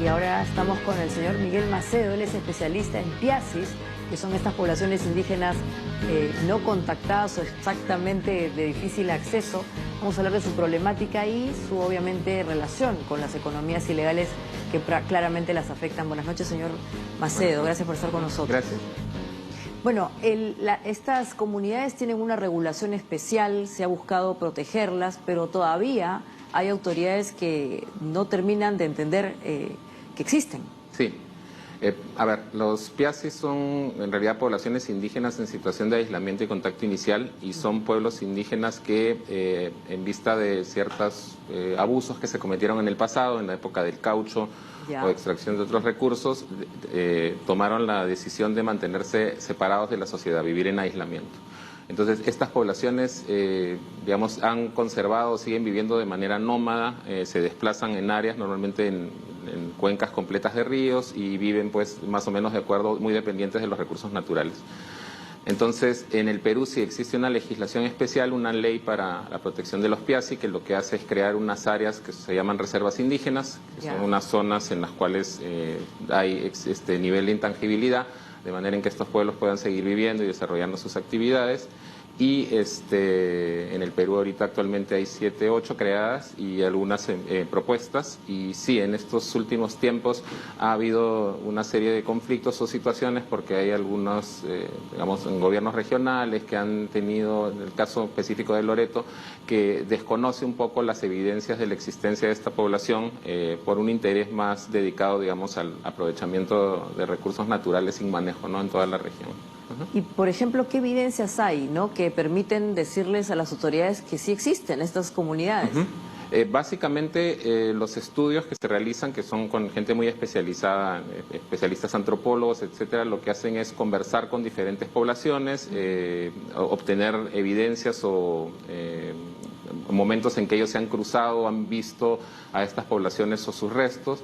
Y ahora estamos con el señor Miguel Macedo, él es especialista en Piasis, que son estas poblaciones indígenas no contactadas o exactamente de difícil acceso. Vamos a hablar de su problemática y su, obviamente, relación con las economías ilegales que claramente las afectan. Buenas noches, señor Macedo. Gracias por estar con nosotros. Gracias. Bueno, estas comunidades tienen una regulación especial, se ha buscado protegerlas, pero todavía hay autoridades que no terminan de entender que existen. Sí. A ver, los Piasis son en realidad poblaciones indígenas en situación de aislamiento y contacto inicial, y son pueblos indígenas que en vista de ciertos abusos que se cometieron en el pasado, en la época del caucho o extracción de otros recursos, tomaron la decisión de mantenerse separados de la sociedad, vivir en aislamiento. Entonces, estas poblaciones, digamos, han conservado, siguen viviendo de manera nómada, se desplazan en áreas, normalmente en cuencas completas de ríos, y viven, pues, más o menos de acuerdo, muy dependientes de los recursos naturales. Entonces, en el Perú sí existe una legislación especial, una ley para la protección de los Piasi, que lo que hace es crear unas áreas que se llaman reservas indígenas, que son unas zonas en las cuales hay este nivel de intangibilidad, de manera en que estos pueblos puedan seguir viviendo y desarrollando sus actividades. Y en el Perú ahorita actualmente hay 7, 8 creadas y algunas propuestas. Y sí, en estos últimos tiempos ha habido una serie de conflictos o situaciones, porque hay algunos, digamos, gobiernos regionales que han tenido, en el caso específico de Loreto, que desconoce un poco las evidencias de la existencia de esta población por un interés más dedicado, digamos, al aprovechamiento de recursos naturales sin manejo, ¿no?, en toda la región. Y, por ejemplo, ¿qué evidencias hay, ¿no?, que permiten decirles a las autoridades que sí existen estas comunidades? Básicamente, los estudios que se realizan, que son con gente muy especializada, especialistas antropólogos, etcétera, lo que hacen es conversar con diferentes poblaciones, obtener evidencias o momentos en que ellos se han cruzado, han visto a estas poblaciones o sus restos.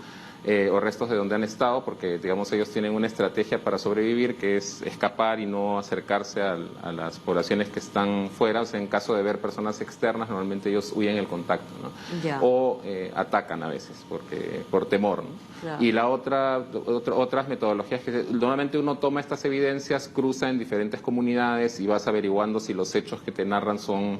O restos de donde han estado, porque, digamos, ellos tienen una estrategia para sobrevivir, que es escapar y no acercarse a las poblaciones que están fuera. O sea, en caso de ver personas externas, normalmente ellos huyen el contacto, ¿no? O atacan a veces por temor, ¿no? Y la otras metodologías que normalmente uno toma estas evidencias, cruza en diferentes comunidades y vas averiguando si los hechos que te narran son,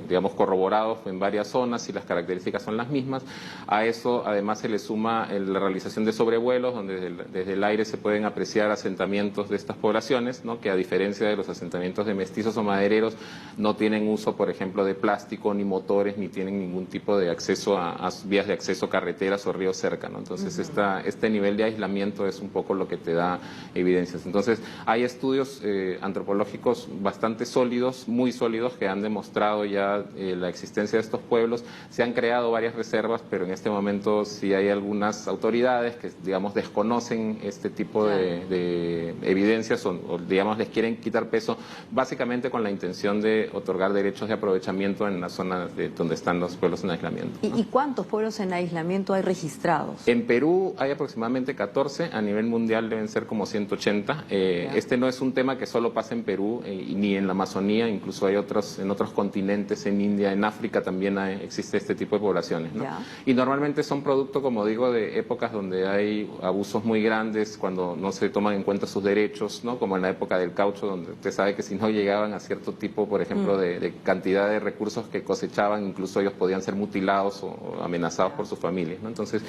digamos, corroborados en varias zonas, si las características son las mismas. A eso además se le suma la realización de sobrevuelos, donde desde el aire se pueden apreciar asentamientos de estas poblaciones, ¿no?, que, a diferencia de los asentamientos de mestizos o madereros, no tienen uso, por ejemplo, de plástico, ni motores, ni tienen ningún tipo de acceso a vías de acceso, carreteras o ríos cerca, ¿no? Entonces, este nivel de aislamiento es un poco lo que te da evidencias. Entonces, hay estudios antropológicos bastante sólidos, muy sólidos, que han demostrado ya la existencia de estos pueblos. Se han creado varias reservas, pero en este momento sí hay algunas autoridades que, digamos, desconocen este tipo de evidencias o, digamos, les quieren quitar peso, básicamente con la intención de otorgar derechos de aprovechamiento en la zona donde están los pueblos en aislamiento, ¿no? ¿Y cuántos pueblos en aislamiento hay registrados? En Perú hay aproximadamente 14, a nivel mundial deben ser como 180. Este no es un tema que solo pasa en Perú, ni en la Amazonía, incluso hay en otros continentes, en India, en África también existe este tipo de poblaciones, ¿no? Y normalmente son producto, como digo, de épocas donde hay abusos muy grandes, cuando no se toman en cuenta sus derechos, ¿no?, como en la época del caucho, donde usted sabe que si no llegaban a cierto tipo, por ejemplo, de cantidad de recursos que cosechaban, incluso ellos podían ser mutilados o amenazados por sus familias, ¿no? Entonces,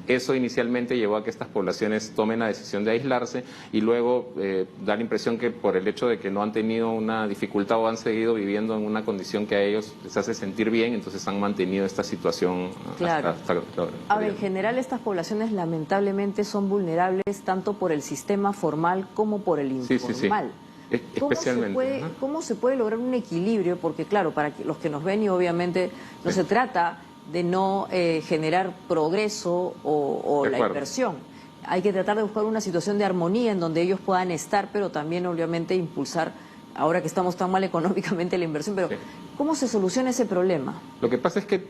eso inicialmente llevó a que estas poblaciones tomen la decisión de aislarse, y luego da la impresión que por el hecho de que no han tenido una dificultad o han seguido viviendo en una condición que a ellos les hace sentir bien, entonces han mantenido esta situación hasta ahora, en general, estas poblaciones lamentablemente son vulnerables tanto por el sistema formal como por el informal. Especialmente. ¿Cómo se puede lograr un equilibrio? Porque, claro, para los que nos ven, y obviamente no se trata de no generar progreso o la inversión. Hay que tratar de buscar una situación de armonía en donde ellos puedan estar, pero también, obviamente, impulsar, ahora que estamos tan mal económicamente, la inversión. Pero, ¿cómo se soluciona ese problema? Lo que pasa es que,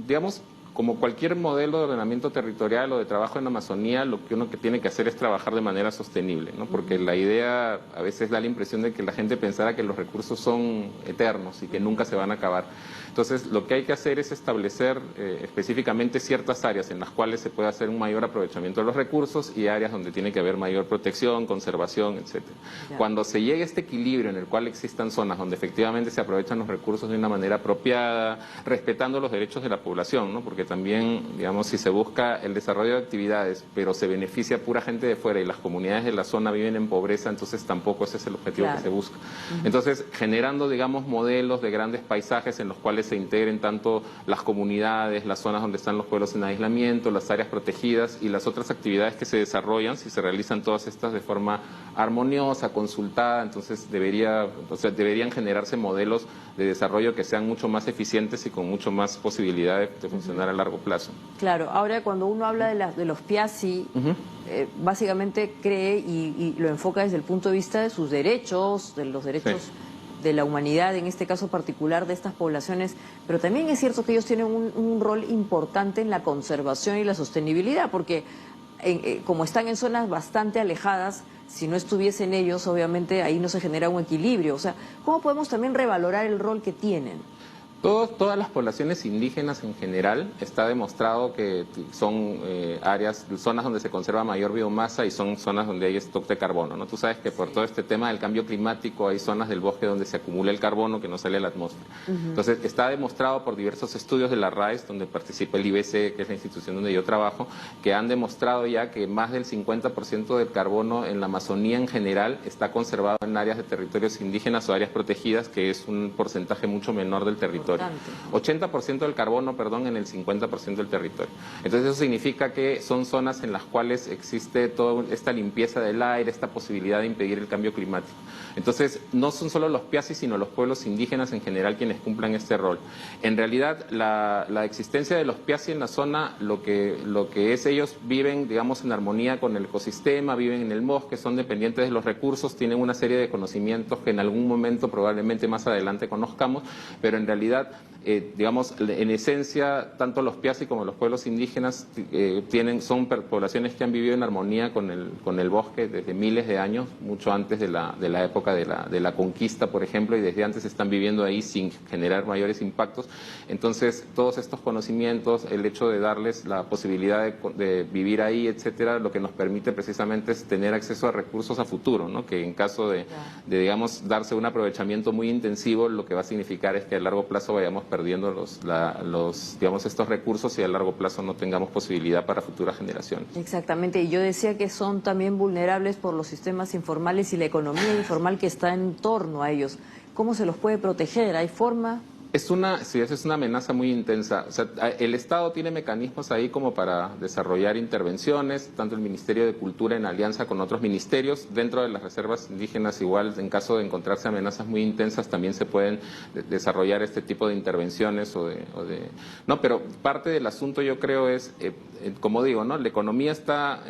digamos, como cualquier modelo de ordenamiento territorial o de trabajo en Amazonía, lo que uno que tiene que hacer es trabajar de manera sostenible, ¿no? Porque la idea a veces da la impresión de que la gente pensara que los recursos son eternos y que nunca se van a acabar. Entonces, lo que hay que hacer es establecer específicamente ciertas áreas en las cuales se puede hacer un mayor aprovechamiento de los recursos y áreas donde tiene que haber mayor protección, conservación, etcétera. Cuando se llegue a este equilibrio en el cual existan zonas donde efectivamente se aprovechan los recursos de una manera apropiada, respetando los derechos de la población, ¿no? Porque también, digamos, si se busca el desarrollo de actividades, pero se beneficia a pura gente de fuera y las comunidades de la zona viven en pobreza, entonces tampoco ese es el objetivo que se busca. Entonces, generando, digamos, modelos de grandes paisajes en los cuales se integren tanto las comunidades, las zonas donde están los pueblos en aislamiento, las áreas protegidas y las otras actividades que se desarrollan, si se realizan todas estas de forma armoniosa, consultada, entonces deberían generarse modelos de desarrollo que sean mucho más eficientes y con mucho más posibilidad de funcionar a largo plazo. Claro, ahora cuando uno habla de los Piazzi, básicamente cree y lo enfoca desde el punto de vista de sus derechos, de los derechos de la humanidad, en este caso particular de estas poblaciones, pero también es cierto que ellos tienen un rol importante en la conservación y la sostenibilidad, porque como están en zonas bastante alejadas, si no estuviesen ellos, obviamente ahí no se genera un equilibrio. O sea, ¿cómo podemos también revalorar el rol que tienen? Todas las poblaciones indígenas en general está demostrado que son zonas donde se conserva mayor biomasa y son zonas donde hay stock de carbono, ¿no? Tú sabes que por todo este tema del cambio climático hay zonas del bosque donde se acumula el carbono que no sale a la atmósfera. Entonces está demostrado por diversos estudios de la RAIS, donde participa el IBC, que es la institución donde yo trabajo, que han demostrado ya que más del 50% del carbono en la Amazonía en general está conservado en áreas de territorios indígenas o áreas protegidas, que es un porcentaje mucho menor del territorio. 80% del carbono, perdón, en el 50% del territorio. Entonces eso significa que son zonas en las cuales existe toda esta limpieza del aire, esta posibilidad de impedir el cambio climático. Entonces no son solo los Piazzi, sino los pueblos indígenas en general quienes cumplan este rol. En realidad la existencia de los Piazzi en la zona, lo que es, ellos viven, digamos, en armonía con el ecosistema, viven en el bosque, son dependientes de los recursos, tienen una serie de conocimientos que en algún momento probablemente más adelante conozcamos, pero en realidad digamos, en esencia, tanto los Piazzi como los pueblos indígenas son poblaciones que han vivido en armonía con el bosque desde miles de años, mucho antes de la época de la conquista, por ejemplo, y desde antes están viviendo ahí sin generar mayores impactos. Entonces, todos estos conocimientos, el hecho de darles la posibilidad de vivir ahí, etcétera, lo que nos permite precisamente es tener acceso a recursos a futuro, ¿no? Que en caso de, digamos, darse un aprovechamiento muy intensivo, lo que va a significar es que a largo plazo vayamos perdiendo digamos, estos recursos y a largo plazo no tengamos posibilidad para futuras generaciones. Exactamente, y yo decía que son también vulnerables por los sistemas informales y la economía informal que está en torno a ellos. ¿Cómo se los puede proteger? ¿Hay forma? Sí, esa es una amenaza muy intensa. O sea, el Estado tiene mecanismos ahí como para desarrollar intervenciones, tanto el Ministerio de Cultura en alianza con otros ministerios. Dentro de las reservas indígenas, igual, en caso de encontrarse amenazas muy intensas, también se pueden desarrollar este tipo de intervenciones No, pero parte del asunto, yo creo, es, como digo, ¿no? La economía está,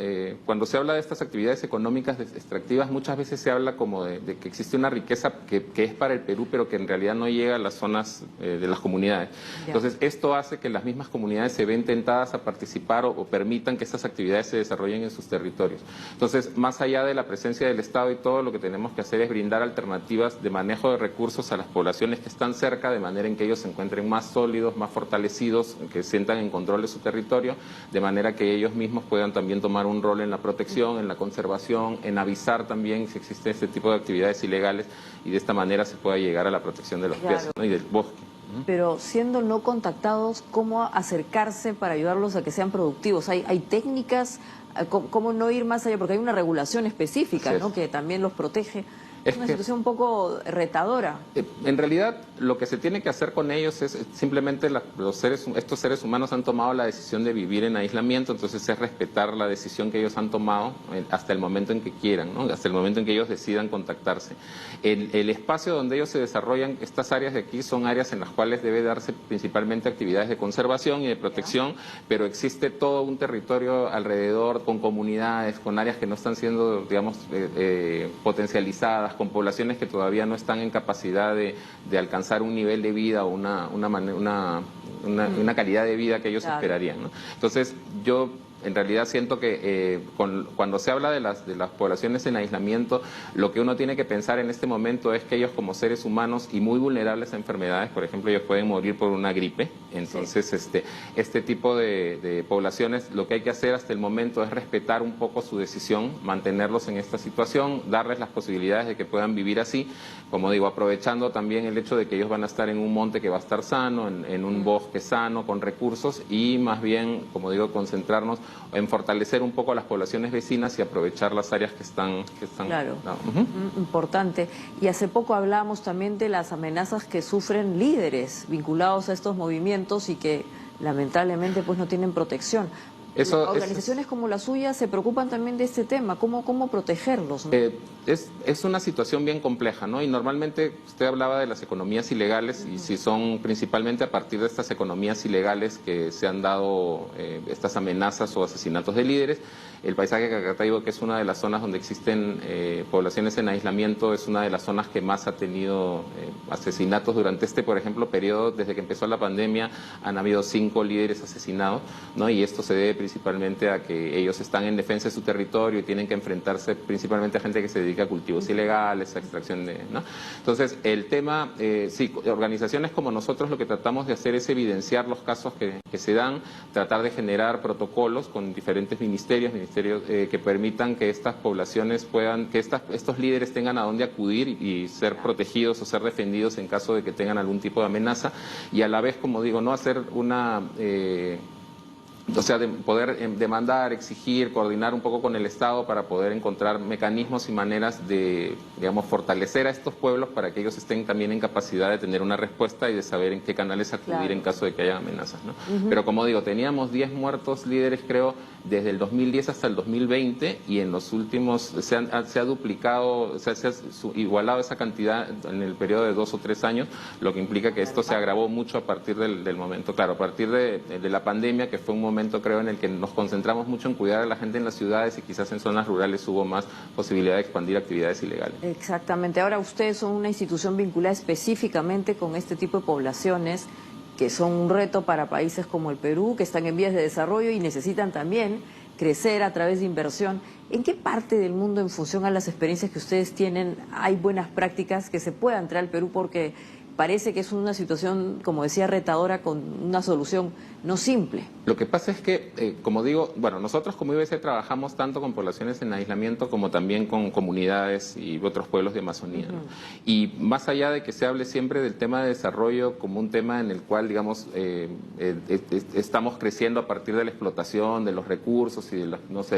cuando se habla de estas actividades económicas extractivas, muchas veces se habla como de que existe una riqueza que es para el Perú, pero que en realidad no llega a las zonas de las comunidades. Entonces, esto hace que las mismas comunidades se ven tentadas a participar o permitan que estas actividades se desarrollen en sus territorios. Entonces, más allá de la presencia del Estado y todo, lo que tenemos que hacer es brindar alternativas de manejo de recursos a las poblaciones que están cerca, de manera en que ellos se encuentren más sólidos, más fortalecidos, que sientan en control de su territorio, de manera que ellos mismos puedan también tomar un rol en la protección, en la conservación, en avisar también si existe este tipo de actividades ilegales, y de esta manera se pueda llegar a la protección de los Piazzi, ¿no? Y del bosque. Pero siendo no contactados, ¿cómo acercarse para ayudarlos a que sean productivos? ¿Hay técnicas? ¿Cómo no ir más allá? Porque hay una regulación específica, ¿no?, que también los protege. Es una situación un poco retadora. En realidad, lo que se tiene que hacer con ellos es simplemente estos seres humanos han tomado la decisión de vivir en aislamiento, entonces es respetar la decisión que ellos han tomado hasta el momento en que quieran, ¿no? Hasta el momento en que ellos decidan contactarse. El espacio donde ellos se desarrollan, estas áreas de aquí, son áreas en las cuales debe darse principalmente actividades de conservación y de protección, pero existe todo un territorio alrededor con comunidades, con áreas que no están siendo, digamos, potencializadas, con poblaciones que todavía no están en capacidad de alcanzar un nivel de vida o una calidad de vida que ellos esperarían, ¿no? Entonces, yo en realidad siento que cuando se habla de las poblaciones en aislamiento, lo que uno tiene que pensar en este momento es que ellos como seres humanos y muy vulnerables a enfermedades, por ejemplo, ellos pueden morir por una gripe. Entonces, este tipo de poblaciones, lo que hay que hacer hasta el momento es respetar un poco su decisión, mantenerlos en esta situación, darles las posibilidades de que puedan vivir así, como digo, aprovechando también el hecho de que ellos van a estar en un monte que va a estar sano, en un bosque sano, con recursos, y más bien, como digo, concentrarnos en fortalecer un poco a las poblaciones vecinas y aprovechar las áreas que están claro, importante. Y hace poco hablábamos también de las amenazas que sufren líderes vinculados a estos movimientos y que lamentablemente pues no tienen protección. Organizaciones como la suya se preocupan también de este tema, ¿cómo protegerlos, ¿no? Es una situación bien compleja, ¿no? Y normalmente usted hablaba de las economías ilegales y si son principalmente a partir de estas economías ilegales que se han dado estas amenazas o asesinatos de líderes. El paisaje de Caracataibo, que es una de las zonas donde existen poblaciones en aislamiento, es una de las zonas que más ha tenido asesinatos durante por ejemplo, periodo desde que empezó la pandemia. Han habido 5 líderes asesinados, ¿no? Y esto se debe principalmente a que ellos están en defensa de su territorio y tienen que enfrentarse principalmente a gente que se dedica a cultivos ilegales, a extracción ¿no? Entonces, el tema, sí, organizaciones como nosotros lo que tratamos de hacer es evidenciar los casos que se dan, tratar de generar protocolos con diferentes ministerios que permitan que estas poblaciones puedan, que estos líderes tengan a dónde acudir y ser protegidos o ser defendidos en caso de que tengan algún tipo de amenaza, y a la vez, como digo, no hacer una... o sea, de poder demandar, exigir, coordinar un poco con el Estado para poder encontrar mecanismos y maneras de, digamos, fortalecer a estos pueblos para que ellos estén también en capacidad de tener una respuesta y de saber en qué canales acudir en caso de que haya amenazas, ¿no? Pero como digo, teníamos 10 muertos líderes, creo, desde el 2010 hasta el 2020, y en los últimos se ha duplicado, o sea, se ha igualado esa cantidad en el periodo de 2 o 3 años, lo que implica que esto se agravó mucho a partir del momento, claro, a partir de la pandemia, que fue un momento, creo, en el que nos concentramos mucho en cuidar a la gente en las ciudades y quizás en zonas rurales hubo más posibilidad de expandir actividades ilegales. Exactamente. Ahora, ustedes son una institución vinculada específicamente con este tipo de poblaciones que son un reto para países como el Perú, que están en vías de desarrollo y necesitan también crecer a través de inversión. ¿En qué parte del mundo, en función a las experiencias que ustedes tienen, hay buenas prácticas que se puedan traer al Perú? Porque parece que es una situación, como decía, retadora, con una solución no simple. Lo que pasa es que, como digo, bueno, nosotros como IBC trabajamos tanto con poblaciones en aislamiento como también con comunidades y otros pueblos de Amazonía, ¿no? Y más allá de que se hable siempre del tema de desarrollo como un tema en el cual, digamos, estamos creciendo a partir de la explotación de los recursos y de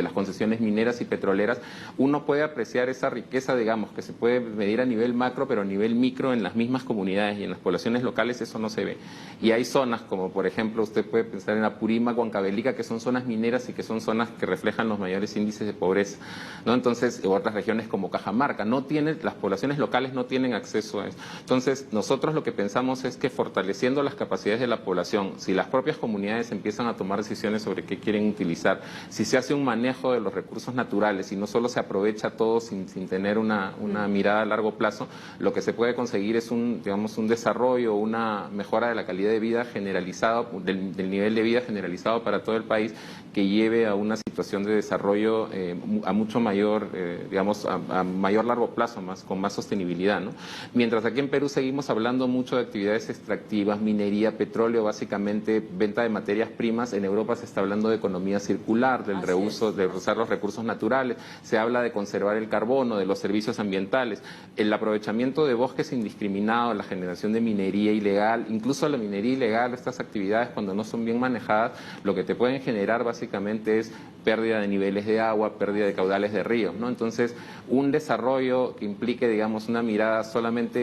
las concesiones mineras y petroleras, uno puede apreciar esa riqueza, digamos, que se puede medir a nivel macro, pero a nivel micro en las mismas comunidades y en las poblaciones locales eso no se ve. Y hay zonas como, por ejemplo, usted puede pensar en Apurímac, Huancavelica, que son zonas mineras y que son zonas que reflejan los mayores índices de pobreza, ¿no? Entonces, otras regiones como Cajamarca, las poblaciones locales no tienen acceso a eso. Entonces, nosotros lo que pensamos es que fortaleciendo las capacidades de la población, si las propias comunidades empiezan a tomar decisiones sobre qué quieren utilizar, si se hace un manejo de los recursos naturales y no solo se aprovecha todo sin tener una mirada a largo plazo, lo que se puede conseguir es un desarrollo, una mejora de la calidad de vida generalizada, del nivel de vida generalizado para todo el país, que lleve a una situación de desarrollo a mucho mayor, a mayor largo plazo, con más sostenibilidad, ¿no? Mientras aquí en Perú seguimos hablando mucho de actividades extractivas, minería, petróleo, básicamente venta de materias primas. En Europa se está hablando de economía circular, del reuso, de usar los recursos naturales, se habla de conservar el carbono, de los servicios ambientales, el aprovechamiento de bosques indiscriminado, la generación de minería ilegal, incluso la minería ilegal, estas actividades cuando no son bien manejadas, lo que te pueden generar básicamente es pérdida de niveles de agua, pérdida de caudales de ríos, ¿no? Entonces, un desarrollo que implique, digamos, una mirada solamente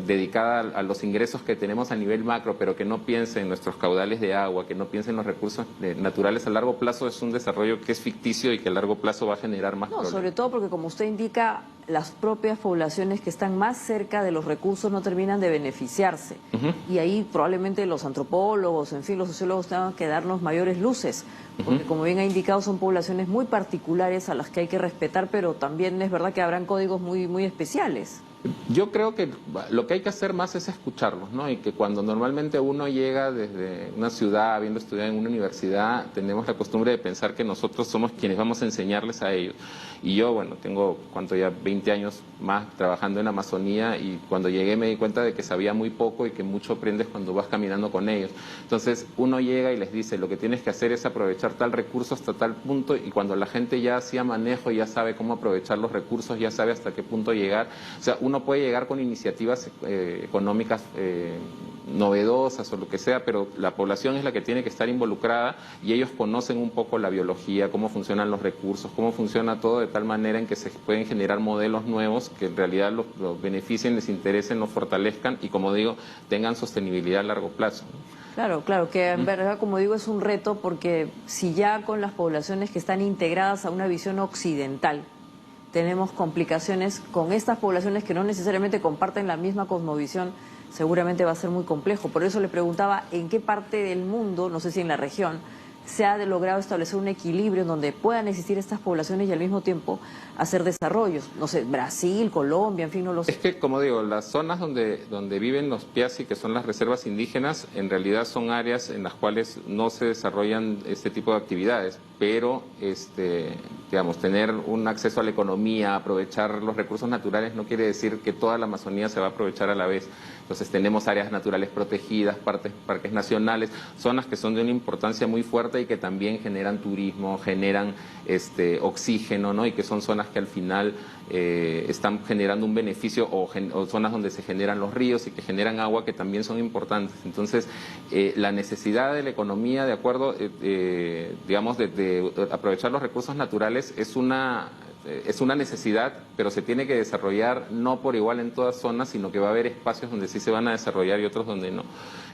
dedicada a los ingresos que tenemos a nivel macro, pero que no piense en nuestros caudales de agua, que no piense en los recursos naturales a largo plazo, es un desarrollo que es ficticio y que a largo plazo va a generar más problemas. Sobre todo porque, como usted indica, las propias poblaciones que están más cerca de los recursos no terminan de beneficiarse. Y ahí probablemente los antropólogos, en fin, los sociólogos tengan que darnos mayores luces, porque como bien ha indicado son poblaciones muy particulares a las que hay que respetar, pero también es verdad que habrán códigos muy especiales. Yo creo que lo que hay que hacer más es escucharlos, ¿no? Y que cuando normalmente uno llega desde una ciudad, habiendo estudiado en una universidad, tenemos la costumbre de pensar que nosotros somos quienes vamos a enseñarles a ellos. Y yo, bueno, tengo, ya 20 años más trabajando en Amazonía, y cuando llegué me di cuenta de que sabía muy poco y que mucho aprendes cuando vas caminando con ellos. Entonces, uno llega y les dice, lo que tienes que hacer es aprovechar tal recurso hasta tal punto, y cuando la gente ya hacía manejo, ya sabe cómo aprovechar los recursos, ya sabe hasta qué punto llegar. O sea, uno puede llegar con iniciativas económicas novedosas o lo que sea, pero la población es la que tiene que estar involucrada, y ellos conocen un poco la biología, cómo funcionan los recursos, cómo funciona todo, de tal manera en que se pueden generar modelos nuevos que en realidad los beneficien, les interesen, los fortalezcan y, como digo, tengan sostenibilidad a largo plazo. Claro, claro, que en verdad, como digo, es un reto, porque si ya con las poblaciones que están integradas a una visión occidental tenemos complicaciones con estas poblaciones que no necesariamente comparten la misma cosmovisión, seguramente va a ser muy complejo. Por eso le preguntaba en qué parte del mundo, no sé si en la región, se ha logrado establecer un equilibrio en donde puedan existir estas poblaciones y al mismo tiempo hacer desarrollos. No sé, Brasil, Colombia, en fin, no lo sé. Es que, como digo, las zonas donde viven los Piasi, que son las reservas indígenas, en realidad son áreas en las cuales no se desarrollan este tipo de actividades, pero digamos, tener un acceso a la economía, aprovechar los recursos naturales, no quiere decir que toda la Amazonía se va a aprovechar a la vez. Entonces tenemos áreas naturales protegidas, parques nacionales, zonas que son de una importancia muy fuerte y que también generan turismo, generan oxígeno, ¿no? Y que son zonas que al final están generando un beneficio, o zonas donde se generan los ríos y que generan agua, que también son importantes. Entonces, la necesidad de la economía, de acuerdo, digamos, de aprovechar los recursos naturales es una necesidad, pero se tiene que desarrollar no por igual en todas zonas, sino que va a haber espacios donde sí se van a desarrollar y otros donde no.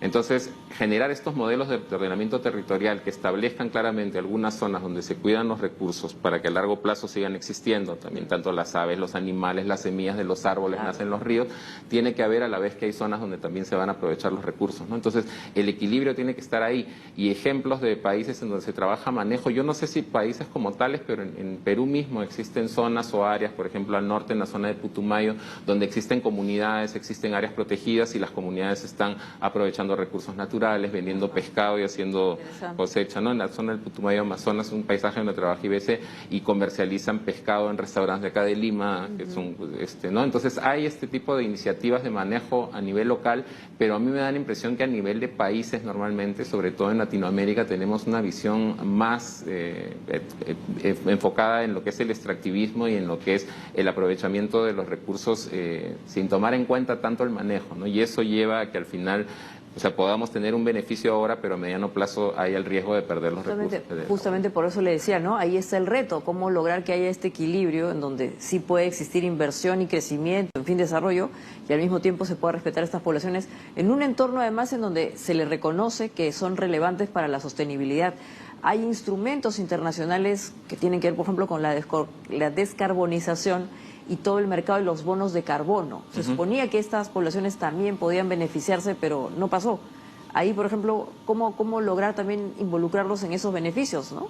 Entonces, generar estos modelos de ordenamiento territorial que establezcan claramente algunas zonas donde se cuidan los recursos para que a largo plazo sigan existiendo, también tanto las aves, los animales, las semillas de los árboles, nacen los ríos, tiene que haber a la vez que hay zonas donde también se van a aprovechar los recursos, ¿no? Entonces, el equilibrio tiene que estar ahí, y ejemplos de países en donde se trabaja manejo, yo no sé si países como tales, pero en Perú mismo existen zonas o áreas, por ejemplo al norte, en la zona de Putumayo, donde existen comunidades, existen áreas protegidas, y las comunidades están aprovechando recursos naturales, vendiendo pescado y haciendo cosecha, ¿no? En la zona del Putumayo, Amazonas, un paisaje donde trabaja IBC, y comercializan pescado en restaurantes de acá de Lima, que son, ¿no? Entonces hay este tipo de iniciativas de manejo a nivel local, pero a mí me da la impresión que a nivel de países normalmente, sobre todo en Latinoamérica, tenemos una visión más enfocada en lo que es el extractivismo y en lo que es el aprovechamiento de los recursos sin tomar en cuenta tanto el manejo, ¿no? Y eso lleva a que al final, o sea, podamos tener un beneficio ahora, pero a mediano plazo hay el riesgo de perder los recursos. Justamente por eso le decía, ¿no? Ahí está el reto, cómo lograr que haya este equilibrio en donde sí puede existir inversión y crecimiento, en fin, desarrollo, y al mismo tiempo se pueda respetar estas poblaciones en un entorno además en donde se les reconoce que son relevantes para la sostenibilidad. Hay instrumentos internacionales que tienen que ver, por ejemplo, con la descarbonización y todo el mercado de los bonos de carbono. Se suponía que estas poblaciones también podían beneficiarse, pero no pasó. Ahí, por ejemplo, ¿cómo lograr también involucrarlos en esos beneficios, no?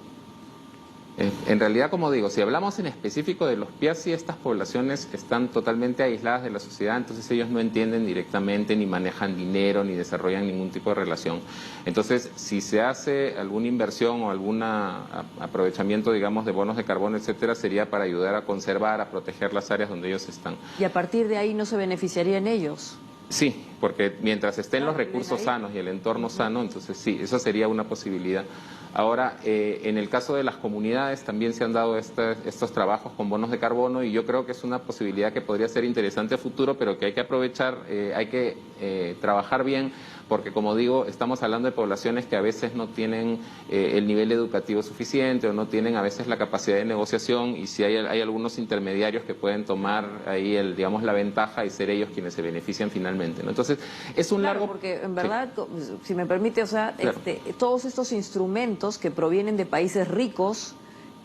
En realidad, como digo, si hablamos en específico de los Piasi, estas poblaciones están totalmente aisladas de la sociedad, entonces ellos no entienden directamente, ni manejan dinero, ni desarrollan ningún tipo de relación. Entonces, si se hace alguna inversión o algún aprovechamiento, digamos, de bonos de carbono, etcétera, sería para ayudar a conservar, a proteger las áreas donde ellos están. ¿Y a partir de ahí no se beneficiarían ellos? Sí, porque mientras estén los recursos sanos y el entorno sano, entonces sí, eso sería una posibilidad. Ahora, en el caso de las comunidades también se han dado estos trabajos con bonos de carbono, y yo creo que es una posibilidad que podría ser interesante a futuro, pero que hay que aprovechar, hay que trabajar bien, porque, como digo, estamos hablando de poblaciones que a veces no tienen el nivel educativo suficiente, o no tienen a veces la capacidad de negociación, y si hay algunos intermediarios que pueden tomar ahí digamos, la ventaja y ser ellos quienes se benefician finalmente, ¿no? Entonces, es un largo... porque en verdad, sí, si me permite, o sea, claro, todos estos instrumentos que provienen de países ricos,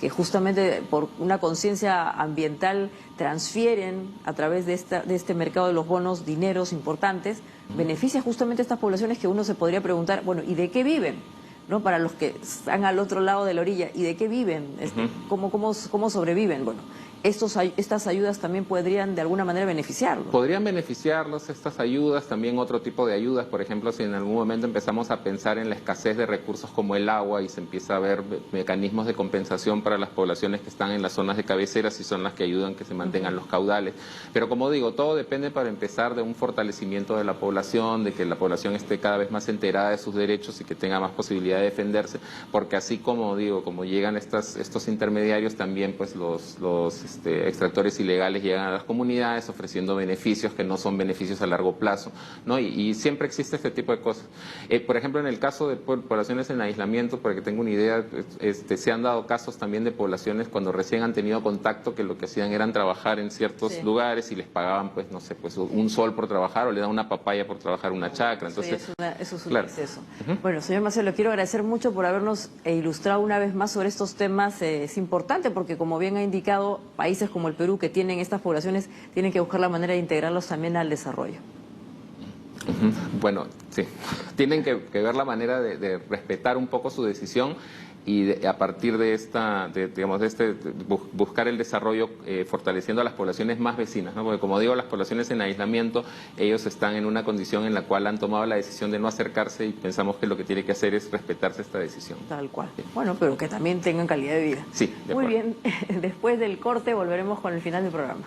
que justamente por una conciencia ambiental transfieren a través de este mercado de los bonos dineros importantes, beneficia justamente a estas poblaciones que uno se podría preguntar, bueno, ¿y de qué viven? ¿No? Para los que están al otro lado de la orilla, ¿y de qué viven? ¿Cómo sobreviven? Bueno, estas ayudas también podrían de alguna manera beneficiarlos. Podrían beneficiarlos estas ayudas, también otro tipo de ayudas, por ejemplo, si en algún momento empezamos a pensar en la escasez de recursos como el agua y se empieza a ver mecanismos de compensación para las poblaciones que están en las zonas de cabecera, si son las que ayudan que se mantengan los caudales. Pero como digo, todo depende para empezar de un fortalecimiento de la población, de que la población esté cada vez más enterada de sus derechos y que tenga más posibilidad de defenderse, porque así como digo, como llegan estos intermediarios, también pues los extractores ilegales llegan a las comunidades ofreciendo beneficios que no son beneficios a largo plazo, ¿no? Y siempre existe este tipo de cosas. Por ejemplo, en el caso de poblaciones en aislamiento, para que tenga una idea, se han dado casos también de poblaciones cuando recién han tenido contacto que lo que hacían eran trabajar en ciertos lugares y les pagaban, pues no sé, pues un sol por trabajar o le dan una papaya por trabajar una chacra. Entonces, eso es un exceso. Bueno, señor Marcelo, quiero agradecer mucho por habernos ilustrado una vez más sobre estos temas. Es importante porque, como bien ha indicado, países como el Perú que tienen estas poblaciones tienen que buscar la manera de integrarlos también al desarrollo. Bueno, sí, tienen que ver la manera de respetar un poco su decisión y a partir de buscar el desarrollo fortaleciendo a las poblaciones más vecinas, ¿no? Porque como digo, las poblaciones en aislamiento, ellos están en una condición en la cual han tomado la decisión de no acercarse y pensamos que lo que tiene que hacer es respetarse esta decisión. Tal cual. Bueno, pero que también tengan calidad de vida. Sí, de Muy acuerdo. bien, después del corte volveremos con el final del programa.